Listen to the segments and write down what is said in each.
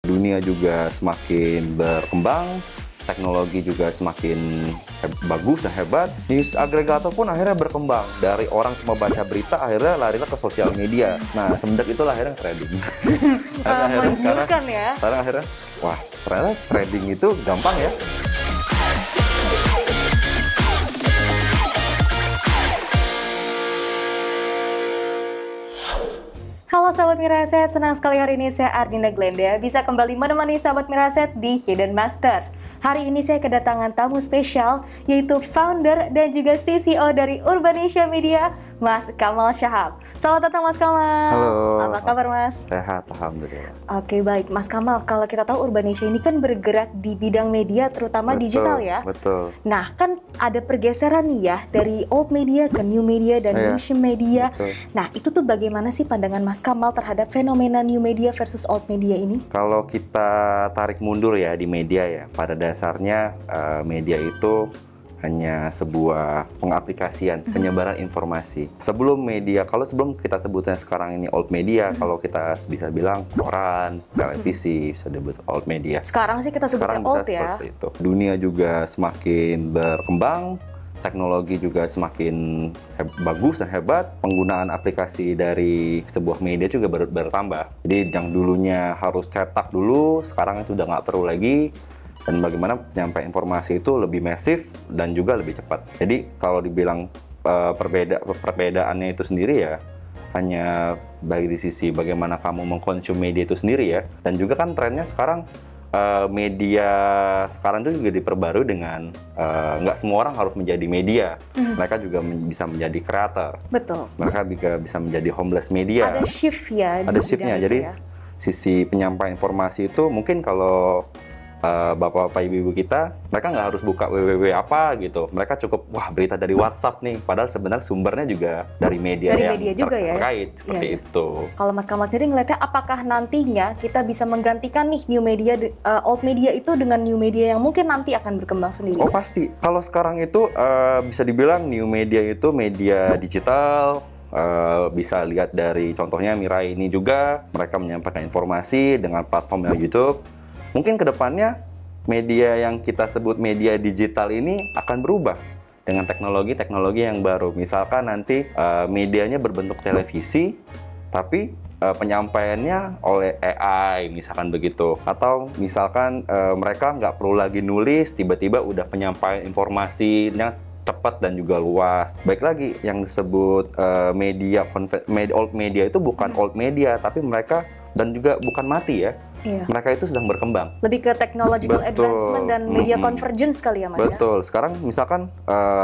Dunia juga semakin berkembang, teknologi juga semakin bagus dan hebat. News agregator pun akhirnya berkembang. Dari orang cuma baca berita, akhirnya larilah ke sosial media. Nah, semenjak itu akhirnya trading. Menggiurkan ya. Sekarang akhirnya, wah ternyata trading itu gampang ya. Halo Sahabat Miraset, senang sekali hari ini saya Ardinda Glenda bisa kembali menemani Sahabat Miraset di Hidden Masters. Hari ini saya kedatangan tamu spesial, yaitu founder dan juga CCO dari Urbanesia Media, Mas Kamal Shahab. Selamat datang Mas Kamal. Halo. Apa kabar Mas? Sehat, alhamdulillah. Oke baik, Mas Kamal, kalau kita tahu Urbanesia ini kan bergerak di bidang media, terutama digital ya. Betul. Nah, kan ada pergeseran nih ya, dari old media ke new media dan niche media. Betul. Nah, itu tuh bagaimana sih pandangan Mas Kamal terhadap fenomena new media versus old media ini? Kalau kita tarik mundur ya di media ya, pada dasarnya media itu hanya sebuah pengaplikasian, penyebaran informasi. Sebelum media, kalau sebelum kita sebutnya sekarang ini old media, kalau kita bisa bilang koran, televisi, bisa disebut old media. Sekarang sih kita sebutnya old ya. Itu. Dunia juga semakin berkembang, teknologi juga semakin bagus dan hebat. Penggunaan aplikasi dari sebuah media juga bertambah. Jadi yang dulunya harus cetak dulu, sekarang itu udah nggak perlu lagi. Dan bagaimana penyampaian informasi itu lebih masif dan juga lebih cepat. Jadi kalau dibilang perbedaannya itu sendiri ya, hanya bagi di sisi bagaimana kamu mengkonsum media itu sendiri ya. Dan juga kan trennya sekarang media sekarang itu juga diperbarui dengan nggak semua orang harus menjadi media. Mereka juga bisa menjadi kreator. Betul. Mereka juga bisa menjadi homeless media. Ada shift ya. Ada shiftnya. Jadi sisi penyampaian informasi itu mungkin kalau bapak-bapak ibu-ibu kita, mereka nggak harus buka www apa gitu. Mereka cukup, wah berita dari WhatsApp nih. Padahal sebenarnya sumbernya juga dari media yang media juga terkait. Seperti itu. Kalau Mas Kamal sendiri ngeliatnya, apakah nantinya kita bisa menggantikan nih new media, old media itu dengan new media yang mungkin nanti akan berkembang sendiri? Oh pasti. Kalau sekarang itu bisa dibilang new media itu media digital. Bisa lihat dari contohnya Mirai ini juga. Mereka menyampaikan informasi dengan platform YouTube. Mungkin kedepannya media yang kita sebut media digital ini akan berubah dengan teknologi-teknologi yang baru. Misalkan nanti medianya berbentuk televisi, tapi penyampaiannya oleh AI, misalkan begitu. Atau misalkan mereka nggak perlu lagi nulis, tiba-tiba udah penyampaian informasinya cepat dan juga luas. Baik lagi yang disebut old media itu bukan old media, tapi mereka dan juga bukan mati ya. Iya. Mereka itu sedang berkembang. Lebih ke technological advancement dan media convergence kali ya Mas. Betul. Sekarang misalkan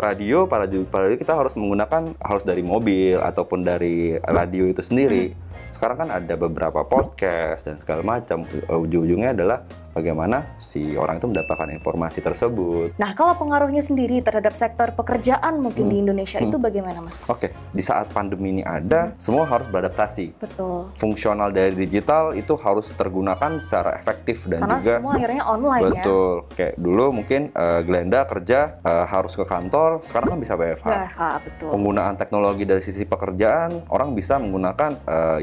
radio, pada kita harus menggunakan dari mobil ataupun dari radio itu sendiri. Sekarang kan ada beberapa podcast dan segala macam. Ujung-ujungnya adalah bagaimana si orang itu mendapatkan informasi tersebut. Nah, kalau pengaruhnya sendiri terhadap sektor pekerjaan mungkin di Indonesia itu bagaimana, Mas? Oke, di saat pandemi ini ada, semua harus beradaptasi. Betul. Fungsional dari digital itu harus tergunakan secara efektif dan karena juga semua akhirnya online ya. Betul. Kayak dulu mungkin Glenda kerja harus ke kantor, sekarang kan bisa WFH. WFH, betul. Penggunaan teknologi dari sisi pekerjaan, orang bisa menggunakan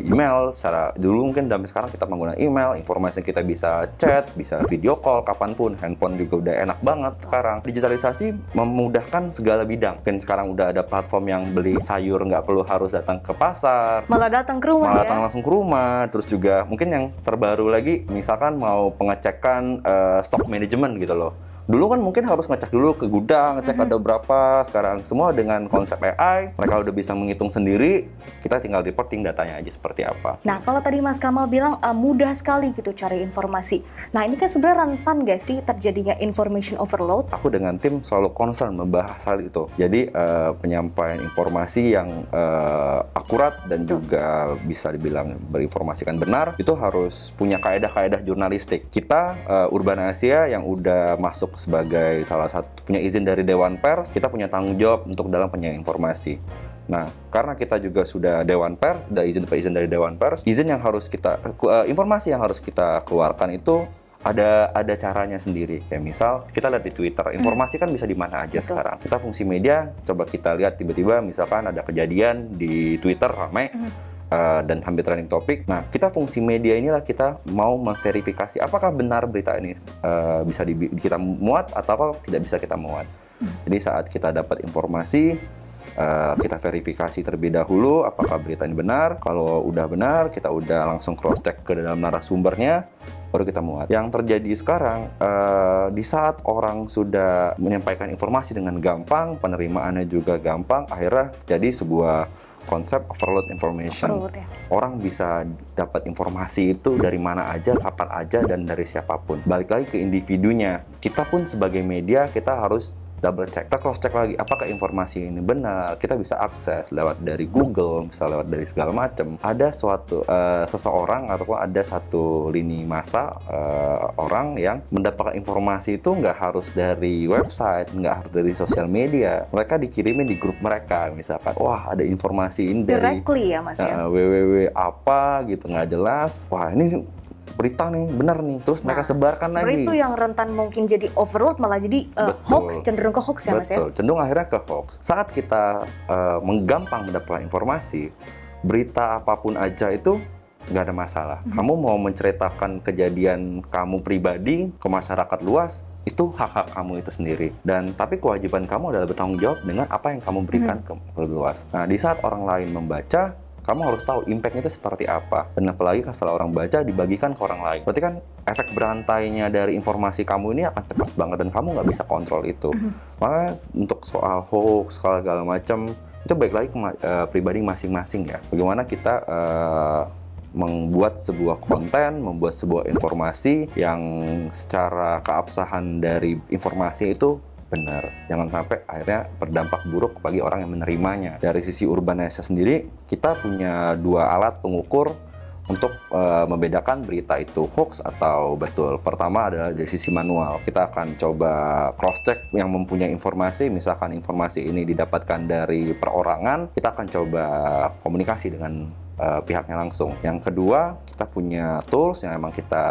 email secara dulu mungkin dan sekarang kita menggunakan email, informasi kita bisa chat, bisa video call kapanpun, handphone juga udah enak banget sekarang. Digitalisasi memudahkan segala bidang. Mungkin sekarang udah ada platform yang beli sayur nggak perlu harus datang ke pasar, malah datang ke rumah malah ya. datang langsung ke rumah. Terus juga mungkin yang terbaru lagi, misalkan mau pengecekan stok manajemen gitu loh. Dulu kan mungkin harus ngecek dulu ke gudang, ngecek ada berapa. Sekarang semua dengan konsep AI, mereka udah bisa menghitung sendiri. Kita tinggal reporting datanya aja seperti apa. Nah, kalau tadi Mas Kamal bilang mudah sekali gitu cari informasi. Nah, ini kan sebenarnya rentan gak sih terjadinya information overload? Aku dengan tim selalu concern membahas hal itu. Jadi penyampaian informasi yang akurat dan juga bisa dibilang berinformasikan benar, itu harus punya kaedah-kaedah jurnalistik. Kita Urbanesia yang udah masuk sebagai salah satu punya izin dari Dewan Pers, kita punya tanggung jawab untuk dalam penyampaian informasi. Nah, karena kita juga sudah Dewan Pers, ada izin dari Dewan Pers, izin yang harus kita informasi yang harus kita keluarkan itu ada caranya sendiri. Kayak misal kita lihat di Twitter, informasi kan bisa di mana aja sekarang. Kita fungsi media, coba kita lihat tiba-tiba misalkan ada kejadian di Twitter ramai. dan hampir trending topik. Nah, kita fungsi media inilah kita mau memverifikasi apakah benar berita ini bisa kita muat atau tidak bisa kita muat. Jadi saat kita dapat informasi, kita verifikasi terlebih dahulu apakah berita ini benar. Kalau udah benar, kita udah langsung cross check ke dalam narasumbernya, baru kita muat. Yang terjadi sekarang, di saat orang sudah menyampaikan informasi dengan gampang, penerimaannya juga gampang, akhirnya jadi sebuah konsep overload information. Ya. Orang bisa dapat informasi itu dari mana aja, kapan aja, dan dari siapapun. Balik lagi ke individunya. Kita pun sebagai media, kita harus double check, kita cross check lagi apakah informasi ini benar. Kita bisa akses lewat dari Google, bisa lewat dari segala macam. Ada suatu seseorang ataupun ada satu lini masa orang yang mendapatkan informasi itu nggak harus dari website, nggak harus dari sosial media. Mereka dikirimin di grup mereka, misalkan, wah ada informasi ini dari directly ya Mas ya. www apa gitu nggak jelas. Wah ini berita nih, benar nih, terus mereka sebarkan lagi. Itu yang rentan mungkin jadi overload, malah jadi hoax, cenderung ke hoax ya Mas ya? Betul, cenderung akhirnya ke hoax. Saat kita menggampang mendapatkan informasi, berita apapun aja itu nggak ada masalah. Kamu mau menceritakan kejadian kamu pribadi ke masyarakat luas, itu hak-hak kamu itu sendiri. Dan tapi kewajiban kamu adalah bertanggung jawab dengan apa yang kamu berikan ke luas. Nah, di saat orang lain membaca, kamu harus tahu impact-nya itu seperti apa. Dan apalagi setelah orang baca, dibagikan ke orang lain. Berarti kan efek berantainya dari informasi kamu ini akan cepat banget dan kamu nggak bisa kontrol itu. Makanya untuk soal hoax, segala macam, itu baik lagi ke pribadi masing-masing ya. Bagaimana kita membuat sebuah konten, membuat sebuah informasi yang secara keabsahan dari informasi itu benar. Jangan sampai akhirnya berdampak buruk bagi orang yang menerimanya. Dari sisi Urbanesa sendiri, kita punya dua alat pengukur untuk membedakan berita itu hoax atau betul. Pertama adalah dari sisi manual. Kita akan coba cross-check yang mempunyai informasi. Misalkan informasi ini didapatkan dari perorangan, kita akan coba komunikasi dengan pihaknya langsung. Yang kedua, kita punya tools yang emang kita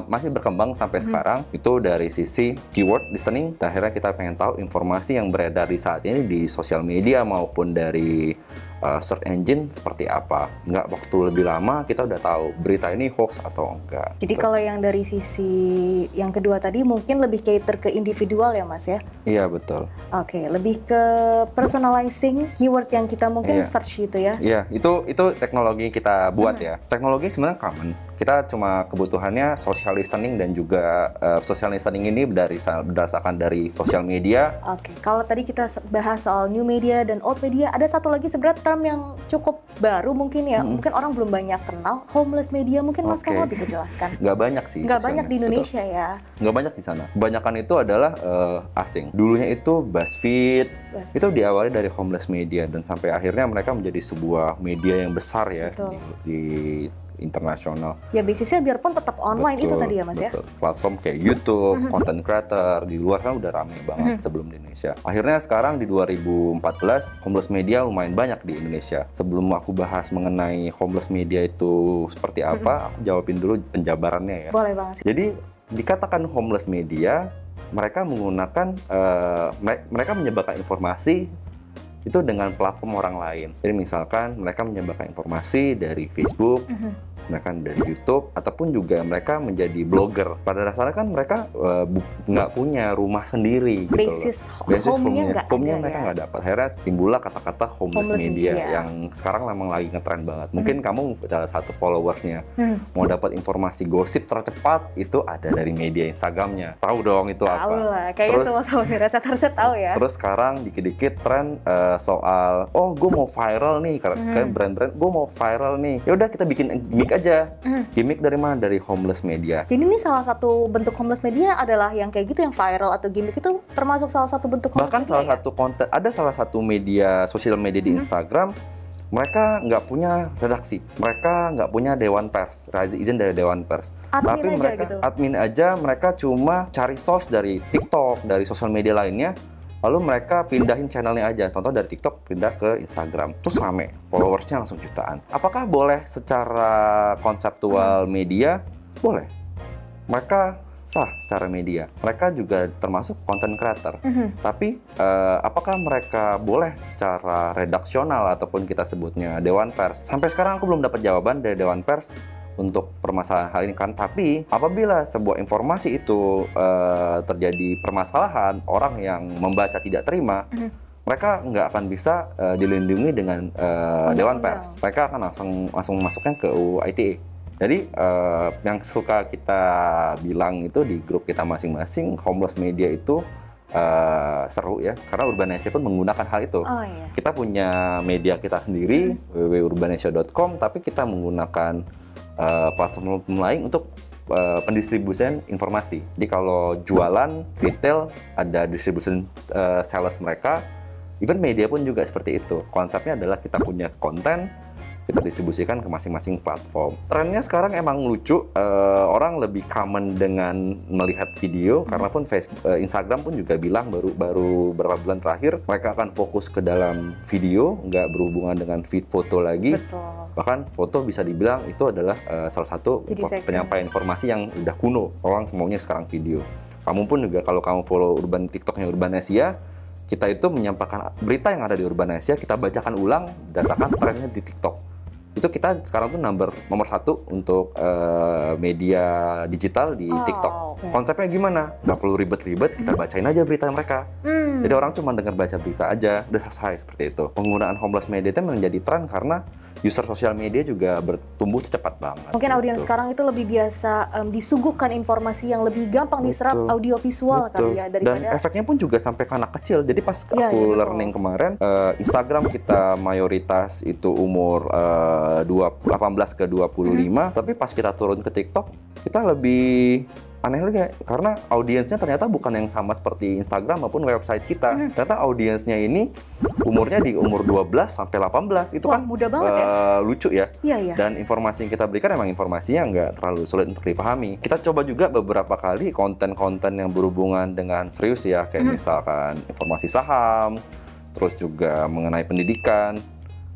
masih berkembang sampai sekarang. Itu dari sisi keyword listening. Akhirnya kita pengen tahu informasi yang beredar di saat ini di sosial media maupun dari search engine seperti apa. Nggak waktu lebih lama, kita udah tahu berita ini hoax atau enggak. Jadi kalau yang dari sisi yang kedua tadi mungkin lebih cater ke individual ya Mas ya? Iya, betul. Oke, lebih ke personalizing keyword yang kita mungkin search gitu ya? Iya, itu teknologi kita buat ya. Teknologi sebenarnya common. Kita cuma kebutuhannya social listening dan juga social listening ini berdasarkan dari sosial media. Oke, kalau tadi kita bahas soal new media dan old media, ada satu lagi sebenarnya term yang cukup baru mungkin ya, mungkin orang belum banyak kenal, homeless media. Mungkin Mas Kamal bisa jelaskan? Nggak banyak sih. Nggak banyak di Indonesia ya? Nggak banyak di sana. Kebanyakan itu adalah asing. Dulunya itu BuzzFeed. Itu diawali dari homeless media dan sampai akhirnya mereka menjadi sebuah media yang besar ya di internasional. Ya basisnya biarpun tetap online itu tadi ya Mas ya? Platform kayak YouTube, content creator, di luar kan udah rame banget sebelum di Indonesia. Akhirnya sekarang di 2014, homeless media lumayan banyak di Indonesia. Sebelum aku bahas mengenai homeless media itu seperti apa, aku jawabin dulu penjabarannya ya. Boleh banget sih. Jadi dikatakan homeless media, mereka menggunakan, mereka menyebarkan informasi itu dengan platform orang lain. Jadi misalkan mereka menyebarkan informasi dari Facebook, mereka dari YouTube, ataupun juga mereka menjadi blogger. Pada dasarnya kan mereka nggak punya rumah sendiri gitu Basis home-nya home-nya mereka nggak dapat. Akhirnya timbullah kata-kata homeless media yang sekarang memang lagi ngetren banget. Mungkin kamu salah satu followersnya mau dapat informasi gosip tercepat itu ada dari media Instagramnya. Tahu dong itu apa? Tahu lah, kayaknya semua sobat Mirasat harusnya tahu ya. Terus sekarang dikit-dikit tren soal, oh gue mau viral nih, kan brand-brand gue mau viral nih. Ya udah kita bikin gimmick aja. Gimmick dari mana? Dari homeless media. Jadi ini salah satu bentuk homeless media adalah yang kayak gitu, yang viral atau gimmick itu termasuk salah satu bentuk homeless bahkan media. Salah satu konten, ada salah satu media sosial media di Instagram, mereka nggak punya redaksi, mereka nggak punya dewan pers, izin dari dewan pers. Admin Tapi aja mereka gitu. admin aja, mereka cuma cari source dari TikTok, dari sosial media lainnya. Lalu mereka pindahin channelnya aja, contoh dari TikTok pindah ke Instagram, terus rame, followersnya langsung jutaan. Apakah boleh secara konseptual media? Boleh. Mereka sah secara media. Mereka juga termasuk content creator. Tapi apakah mereka boleh secara redaksional ataupun kita sebutnya Dewan Pers? Sampai sekarang aku belum dapat jawaban dari Dewan Pers untuk permasalahan hal ini kan. Tapi apabila sebuah informasi itu terjadi permasalahan, orang yang membaca tidak terima, mereka nggak akan bisa dilindungi dengan Dewan Pers. Mereka akan langsung masuknya ke UU ITE. Jadi yang suka kita bilang itu di grup kita masing-masing, homeless media itu seru ya, karena Urbanesia pun menggunakan hal itu. Kita punya media kita sendiri, www.urbanesia.com, tapi kita menggunakan platform lain untuk pendistribusian informasi. Jadi kalau jualan retail ada distribution sales mereka, even media pun juga seperti itu. Konsepnya adalah kita punya konten, kita distribusikan ke masing-masing platform. Trennya sekarang emang lucu, orang lebih common dengan melihat video, karena pun Instagram pun juga bilang baru beberapa bulan terakhir mereka akan fokus ke dalam video, nggak berhubungan dengan feed foto lagi. Betul. Bahkan foto bisa dibilang itu adalah salah satu penyampaian informasi yang udah kuno. Orang semuanya sekarang video. Kamu pun juga kalau kamu follow TikToknya Urbanesia, kita itu menyampaikan berita yang ada di Urbanesia, kita bacakan ulang berdasarkan trennya di TikTok. Itu kita sekarang tuh nomor 1 untuk media digital di TikTok. Konsepnya gimana? Nggak perlu ribet-ribet, kita bacain aja berita mereka. Jadi orang cuma dengar baca berita aja, udah selesai seperti itu. Penggunaan homeless media itu menjadi tren karena user sosial media juga bertumbuh cepat banget. Mungkin audiens sekarang itu lebih biasa disuguhkan informasi yang lebih gampang diserap audiovisual kali ya, daripada. Dan efeknya pun juga sampai ke anak kecil. Jadi pas aku learning kemarin, Instagram kita mayoritas itu umur 18 ke 25, tapi pas kita turun ke TikTok, kita lebih aneh lagi, karena audiensnya ternyata bukan yang sama seperti Instagram maupun website kita. Ternyata audiensnya ini umurnya di umur 12 sampai 18. Itu kan mudah banget ya. Lucu ya. Iya. Dan informasi yang kita berikan emang informasinya nggak terlalu sulit untuk dipahami. Kita coba juga beberapa kali konten-konten yang berhubungan dengan serius ya, kayak misalkan informasi saham, terus juga mengenai pendidikan.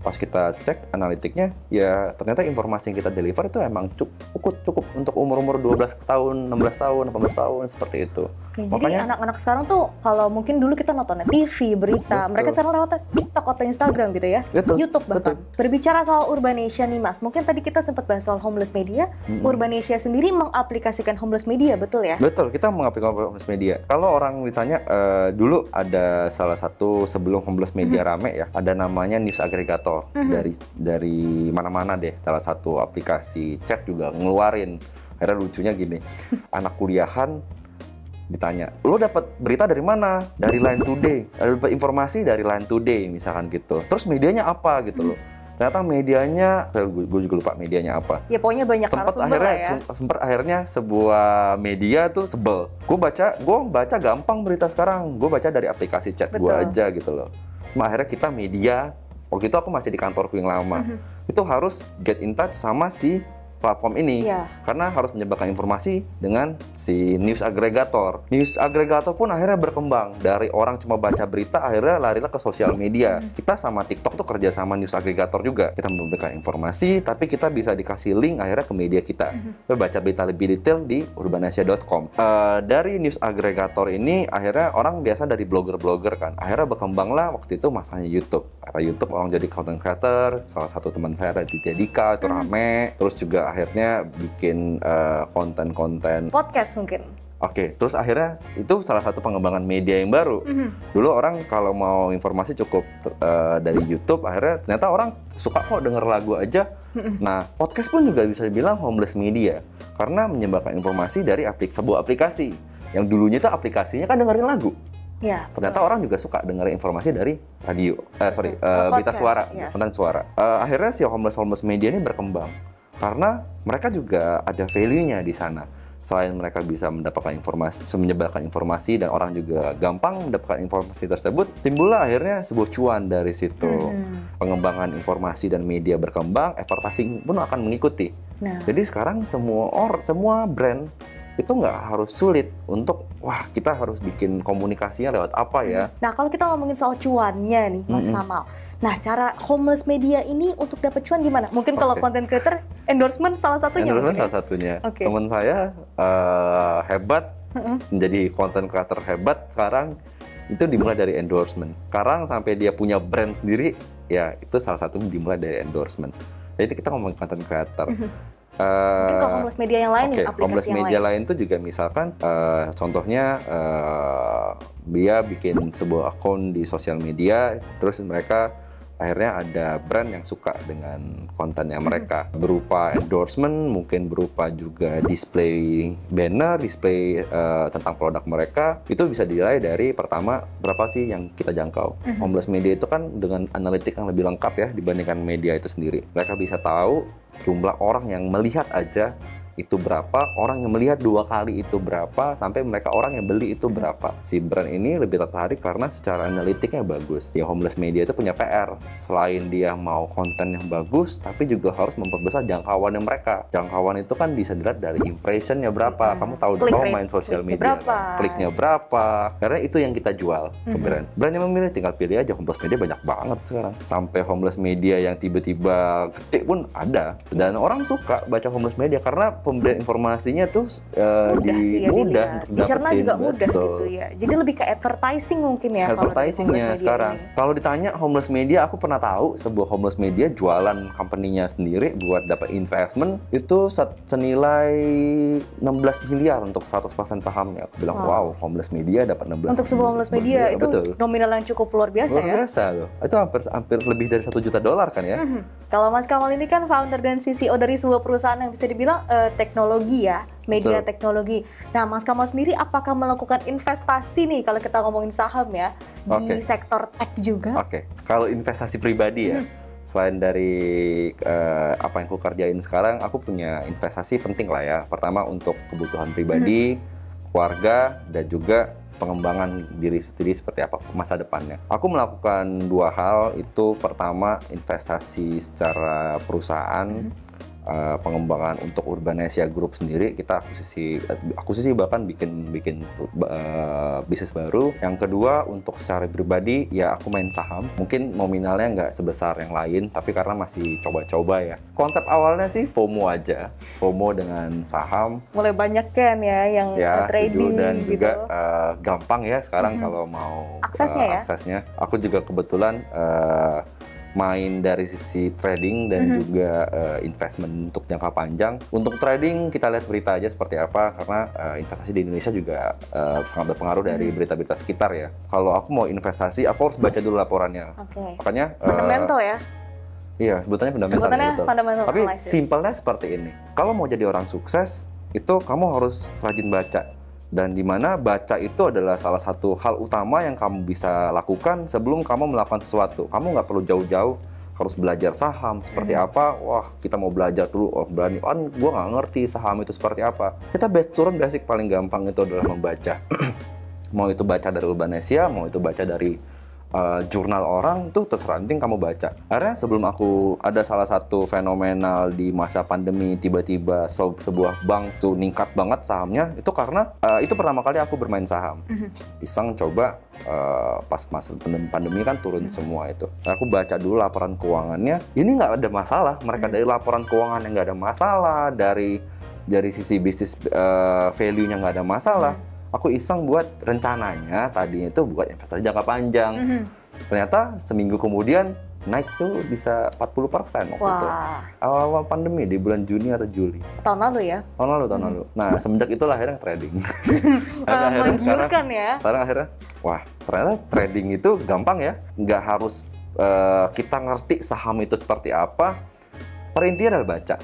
Pas kita cek analitiknya, ya ternyata informasi yang kita deliver itu emang cukup untuk umur-umur 12 tahun, 16 tahun, 18 tahun, seperti itu. Oke, jadi anak-anak sekarang tuh, kalau mungkin dulu kita nontonnya TV, berita, mereka sekarang lewat TikTok atau Instagram gitu ya, YouTube bahkan. Berbicara soal Urbanesia nih Mas, mungkin tadi kita sempat bahas soal homeless media, Urbanesia sendiri mengaplikasikan homeless media, betul ya? Betul, kita mengaplikasikan homeless media. Kalau orang ditanya, dulu ada salah satu sebelum homeless media rame ya, ada namanya news aggregator. Dari mana-mana deh, salah satu aplikasi chat juga ngeluarin. Akhirnya lucunya gini, anak kuliahan ditanya, lo dapat berita dari mana? Dari Line Today. Dapat informasi dari Line Today misalkan gitu. Terus medianya apa gitu loh. Ternyata medianya, gue juga lupa medianya apa. Ya pokoknya banyak narasumber lah ya. Sempat akhirnya sebuah media tuh sebel. Gue baca gampang berita sekarang. Gue baca dari aplikasi chat gue aja gitu loh. Akhirnya kita media, waktu itu aku masih di kantorku yang lama, itu harus get in touch sama si platform ini, karena harus menyebarkan informasi dengan si news aggregator. News aggregator pun akhirnya berkembang dari orang cuma baca berita, akhirnya larilah ke sosial media. Kita sama TikTok tuh kerja sama news aggregator juga. Kita memberikan informasi, tapi kita bisa dikasih link akhirnya ke media kita. Kita baca berita lebih detail di urbanesia.com. Dari news aggregator ini akhirnya orang biasa dari blogger-blogger kan, akhirnya berkembanglah waktu itu masanya YouTube. Karena YouTube orang jadi content creator. Salah satu teman saya Raditya Dika itu rame. Terus juga akhirnya bikin konten-konten podcast mungkin. Oke, terus akhirnya itu salah satu pengembangan media yang baru. Dulu orang kalau mau informasi cukup dari YouTube, akhirnya ternyata orang suka kok denger lagu aja. Nah, podcast pun juga bisa dibilang homeless media karena menyebarkan informasi dari sebuah aplikasi yang dulunya itu aplikasinya kan dengerin lagu. Ya, ternyata orang juga suka dengerin informasi dari radio, berita suara, konten suara. Akhirnya si homeless media ini berkembang. Karena mereka juga ada value-nya di sana. Selain mereka bisa mendapatkan informasi, menyebarkan informasi, dan orang juga gampang mendapatkan informasi tersebut, timbullah akhirnya sebuah cuan dari situ. Pengembangan informasi dan media berkembang, advertising pun akan mengikuti. Jadi sekarang semua brand itu nggak harus sulit untuk wah kita harus bikin komunikasinya lewat apa ya. Nah kalau kita ngomongin soal cuannya nih Mas Kamal, nah cara Homeless Media ini untuk dapat cuan gimana? Mungkin kalau content creator endorsement salah satunya. Endorsement salah satunya. Teman saya hebat, menjadi content creator hebat sekarang itu dimulai dari endorsement. Sekarang sampai dia punya brand sendiri, ya itu salah satu dimulai dari endorsement. Jadi kita ngomongin content creator. Mungkin kalau Homeless Media yang lain nih, aplikasi Homeless yang Media lain tuh juga misalkan contohnya dia bikin sebuah akun di sosial media, terus mereka akhirnya ada brand yang suka dengan kontennya mereka, berupa endorsement, mungkin berupa juga display banner, display tentang produk mereka. Itu bisa dinilai dari pertama berapa sih yang kita jangkau. Homeless Media itu kan dengan analitik yang lebih lengkap ya dibandingkan media itu sendiri. Mereka bisa tahu jumlah orang yang melihat aja itu berapa, orang yang melihat 2 kali itu berapa, sampai mereka orang yang beli itu berapa. Si brand ini lebih tertarik karena secara analitiknya bagus. Ya Homeless Media itu punya PR. Selain dia mau konten yang bagus, tapi juga harus memperbesar jangkauannya mereka. Jangkauan itu kan bisa dilihat dari impressionnya berapa. Kamu tahu kamu main sosial media, kliknya berapa. Karena itu yang kita jual ke brand. Brand yang memilih tinggal pilih aja. Homeless Media banyak banget sekarang. Sampai Homeless Media yang tiba-tiba gede pun ada. Dan orang suka baca Homeless Media karena pemberian informasinya tuh mudah untuk dicerna juga mudah gitu ya. Jadi lebih ke advertising mungkin ya. Advertisingnya sekarang. Kalau ditanya Homeless Media, aku pernah tahu sebuah Homeless Media jualan company-nya sendiri buat dapat investment itu senilai 16 miliar untuk 100% sahamnya. Aku bilang wow, Homeless Media dapat 16 untuk sebuah Homeless Media itu betul. Nominal yang cukup luar biasa ya. Luar biasa loh. Itu hampir lebih dari $1 juta kan ya. Kalau Mas Kamal ini kan founder dan CCO dari sebuah perusahaan yang bisa dibilang teknologi ya, media teknologi. Nah, Mas Kamal sendiri apakah melakukan investasi nih kalau kita ngomongin saham ya di sektor tech juga? Kalau investasi pribadi ya, selain dari apa yang aku kerjain sekarang, aku punya investasi penting lah ya. Pertama untuk kebutuhan pribadi, keluarga, dan juga pengembangan diri sendiri seperti apa masa depannya. Aku melakukan 2 hal, itu pertama investasi secara perusahaan, pengembangan untuk Urbanesia Group sendiri, kita akuisisi bahkan bikin bisnis baru. Yang kedua untuk secara pribadi ya aku main saham, mungkin nominalnya nggak sebesar yang lain tapi karena masih coba-coba ya. Konsep awalnya sih FOMO aja, FOMO dengan saham. Mulai banyak kan ya yang trading dan gitu. Juga gampang ya sekarang kalau mau aksesnya. Aku juga kebetulan main dari sisi trading dan juga investment untuk jangka panjang. Untuk trading kita lihat berita aja seperti apa, karena investasi di Indonesia juga sangat berpengaruh dari berita-berita sekitar ya. Kalau aku mau investasi, aku harus baca dulu laporannya. Makanya fundamental ya. Iya, sebutannya fundamental. Fundamental tapi analysis. simpelnya seperti ini. Kalau mau jadi orang sukses, itu kamu harus rajin baca. Dan di mana baca itu adalah salah satu hal utama yang kamu bisa lakukan sebelum kamu melakukan sesuatu. Kamu nggak perlu jauh-jauh harus belajar saham seperti apa. Wah, kita mau belajar dulu. Oh, berani. Gue nggak ngerti saham itu seperti apa. Kita turun basic paling gampang itu adalah membaca. Mau itu baca dari Urbanesia, mau itu baca dari jurnal orang, tuh terserah, penting kamu baca. Akhirnya sebelum aku ada salah satu fenomenal di masa pandemi, tiba-tiba sebuah bank tuh ningkat banget sahamnya, itu karena itu pertama kali aku bermain saham. Iseng coba pas masa pandemi kan turun semua itu. Aku baca dulu laporan keuangannya, ini nggak ada masalah. Mereka dari laporan keuangan yang nggak ada masalah, dari sisi bisnis value-nya nggak ada masalah. Aku iseng buat rencananya tadinya itu buat investasi jangka panjang. Ternyata seminggu kemudian naik tuh bisa 40% waktu itu. Awal-awal pandemi di bulan Juni atau Juli. Tahun lalu ya? Tahun lalu. Nah, semenjak itulah akhirnya trading. Menggiurkan ya? Sekarang akhirnya, wah ternyata trading itu gampang ya. Nggak harus kita ngerti saham itu seperti apa. Perintinya adalah baca.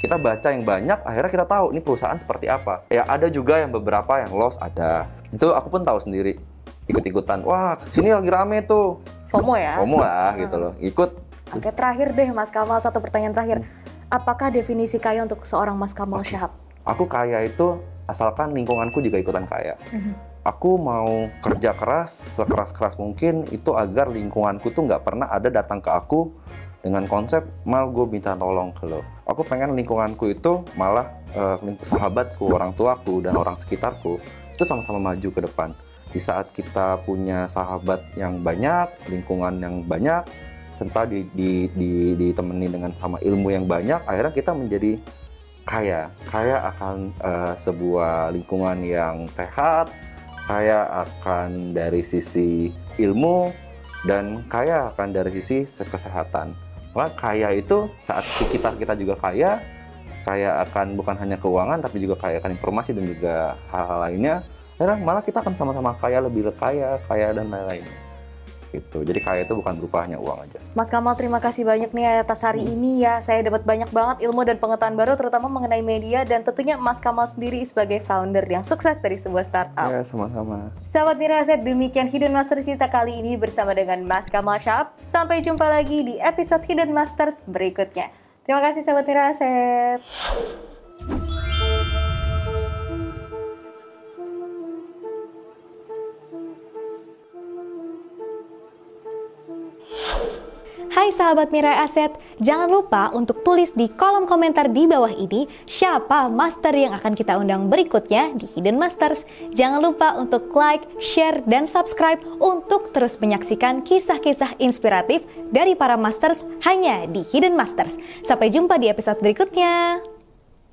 Kita baca yang banyak, akhirnya kita tahu ini perusahaan seperti apa. Ya ada juga yang beberapa yang loss ada. Itu aku pun tahu sendiri. Ikut-ikutan. Wah, sini lagi rame tuh. FOMO ya? FOMO lah gitu loh. Ikut. Oke, terakhir deh Mas Kamal, satu pertanyaan terakhir. Apakah definisi kaya untuk seorang Mas Kamal Shihab? Aku kaya itu asalkan lingkunganku juga ikutan kaya. Aku mau kerja keras, sekeras-keras mungkin itu agar lingkunganku tuh nggak pernah ada datang ke aku dengan konsep mal gue minta tolong ke lo. Aku pengen lingkunganku itu malah sahabatku, orang tuaku dan orang sekitarku itu sama-sama maju ke depan. Di saat kita punya sahabat yang banyak, lingkungan yang banyak, serta ditemani dengan sama ilmu yang banyak, akhirnya kita menjadi kaya akan sebuah lingkungan yang sehat, kaya akan dari sisi ilmu, dan kaya akan dari sisi kesehatan. Maka kaya itu saat sekitar kita juga kaya akan bukan hanya keuangan tapi juga kaya akan informasi dan juga hal-hal lainnya. Akhirnya malah kita akan sama-sama kaya, lebih kaya dan lain-lain. Gitu. Jadi kaya itu bukan berupa hanya uang aja. Mas Kamal, terima kasih banyak nih atas hari ini ya. Saya dapat banyak banget ilmu dan pengetahuan baru terutama mengenai media, dan tentunya Mas Kamal sendiri sebagai founder yang sukses dari sebuah startup. Ya, sama-sama. Sahabat Miraset, demikian Hidden Masters kita kali ini bersama dengan Mas Kamal Syahab. Sampai jumpa lagi di episode Hidden Masters berikutnya. Terima kasih sahabat Miraset. Hai sahabat Mirai Aset, jangan lupa untuk tulis di kolom komentar di bawah ini siapa master yang akan kita undang berikutnya di Hidden Masters. Jangan lupa untuk like, share, dan subscribe untuk terus menyaksikan kisah-kisah inspiratif dari para masters hanya di Hidden Masters. Sampai jumpa di episode berikutnya.